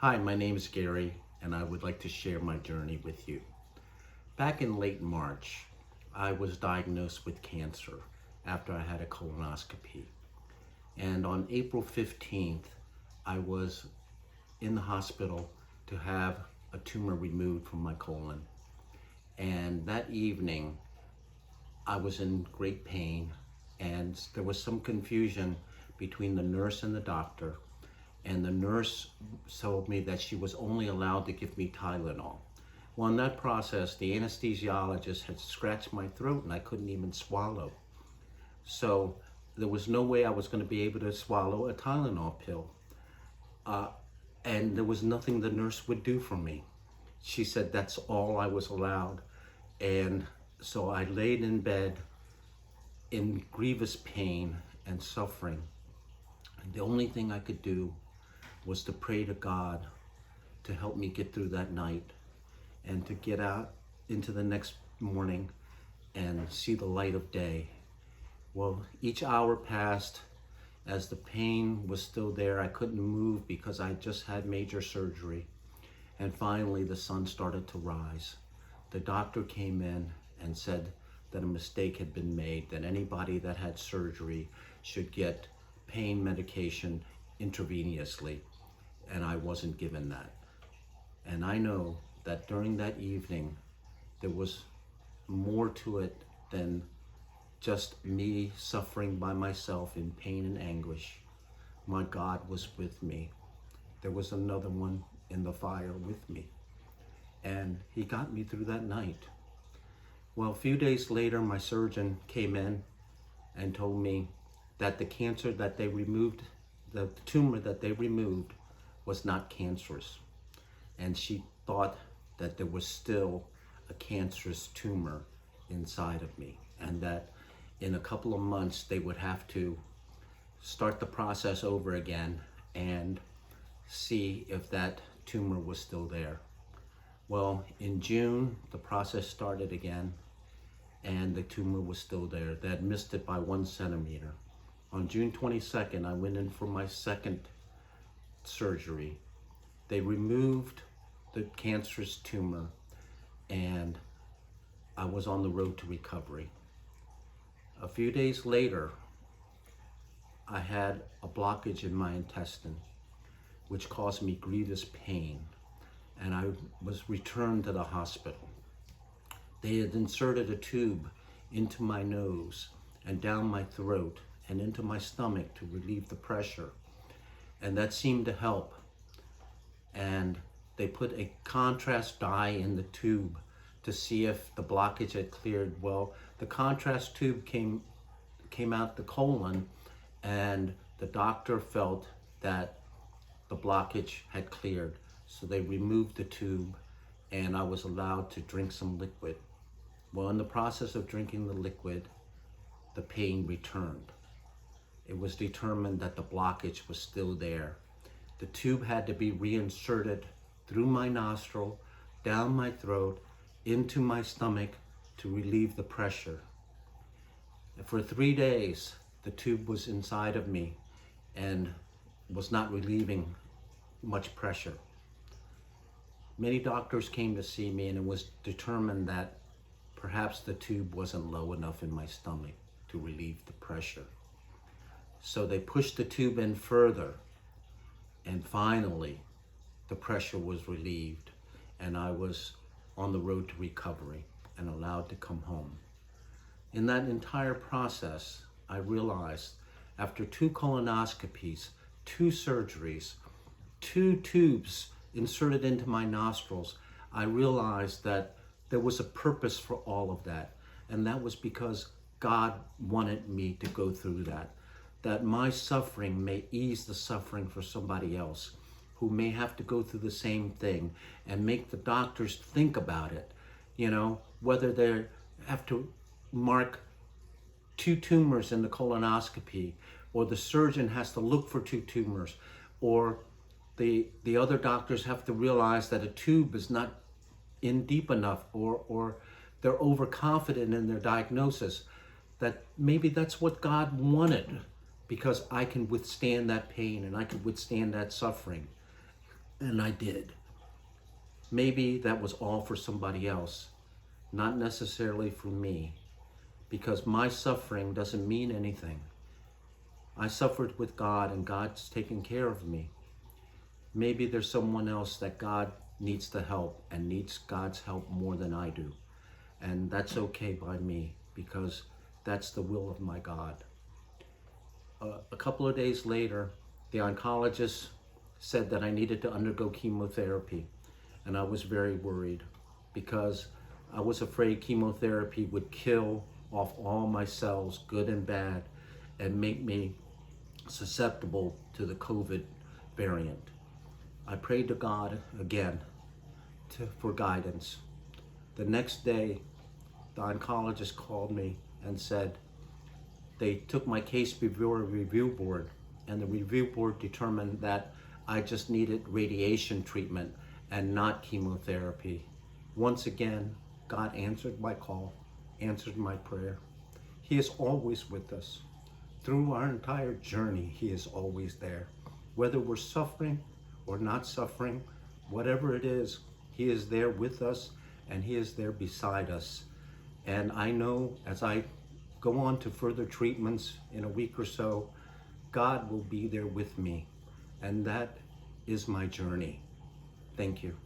Hi, my name is Gary, and I would like to share my journey with you. Back in late March, I was diagnosed with cancer after I had a colonoscopy. And on April 15th, I was in the hospital to have a tumor removed from my colon. And that evening, I was in great pain, and there was some confusion between the nurse and the doctor. And the nurse told me that she was only allowed to give me Tylenol. Well, in that process, the anesthesiologist had scratched my throat and I couldn't even swallow. So there was no way I was going to be able to swallow a Tylenol pill. And there was nothing the nurse would do for me. She said that's all I was allowed. And so I laid in bed in grievous pain and suffering. And the only thing I could do was to pray to God to help me get through that night and to get out into the next morning and see the light of day. Well, each hour passed as the pain was still there. I couldn't move because I just had major surgery. And finally, the sun started to rise. The doctor came in and said that a mistake had been made, that anybody that had surgery should get pain medication intravenously, and I wasn't given that. And I know that during that evening, there was more to it than just me suffering by myself in pain and anguish. My God was with me. There was another one in the fire with me, and he got me through that night. Well, a few days later, my surgeon came in and told me that the cancer that they removed, the tumor that they removed, was not cancerous. And she thought that there was still a cancerous tumor inside of me, and that in a couple of months they would have to start the process over again and see if that tumor was still there. Well, in June, the process started again, and the tumor was still there. They had missed it by 1 centimeter. On June 22nd, I went in for my second surgery. They removed the cancerous tumor, and I was on the road to recovery. A few days later, I had a blockage in my intestine, which caused me grievous pain, and I was returned to the hospital. They had inserted a tube into my nose and down my throat and into my stomach to relieve the pressure, and that seemed to help. And they put a contrast dye in the tube to see if the blockage had cleared. Well, the contrast tube came out the colon, and the doctor felt that the blockage had cleared. So they removed the tube, and I was allowed to drink some liquid. Well, in the process of drinking the liquid, the pain returned. It was determined that the blockage was still there. The tube had to be reinserted through my nostril, down my throat, into my stomach to relieve the pressure. For 3 days, the tube was inside of me and was not relieving much pressure. Many doctors came to see me, and it was determined that perhaps the tube wasn't low enough in my stomach to relieve the pressure. So they pushed the tube in further, and finally the pressure was relieved, and I was on the road to recovery and allowed to come home. In that entire process, I realized after 2 colonoscopies, 2 surgeries, 2 tubes inserted into my nostrils, I realized that there was a purpose for all of that. And that was because God wanted me to go through that my suffering may ease the suffering for somebody else who may have to go through the same thing, and make the doctors think about it, whether they have to mark 2 tumors in the colonoscopy, or the surgeon has to look for 2 tumors, or the other doctors have to realize that a tube is not in deep enough, or they're overconfident in their diagnosis, that maybe that's what God wanted, because I can withstand that pain and I can withstand that suffering. And I did. Maybe that was all for somebody else, not necessarily for me, because my suffering doesn't mean anything. I suffered with God and God's taking care of me. Maybe there's someone else that God needs to help and needs God's help more than I do. And that's okay by me because that's the will of my God. A couple of days later, the oncologist said that I needed to undergo chemotherapy. And I was very worried because I was afraid chemotherapy would kill off all my cells, good and bad, and make me susceptible to the COVID variant. I prayed to God again for guidance. The next day, the oncologist called me and said they took my case before a review board, and the review board determined that I just needed radiation treatment and not chemotherapy. Once again, God answered my call, answered my prayer. He is always with us. Through our entire journey, He is always there. Whether we're suffering or not suffering, whatever it is, He is there with us and He is there beside us. And I know as I go on to further treatments in a week or so, God will be there with me. And that is my journey. Thank you.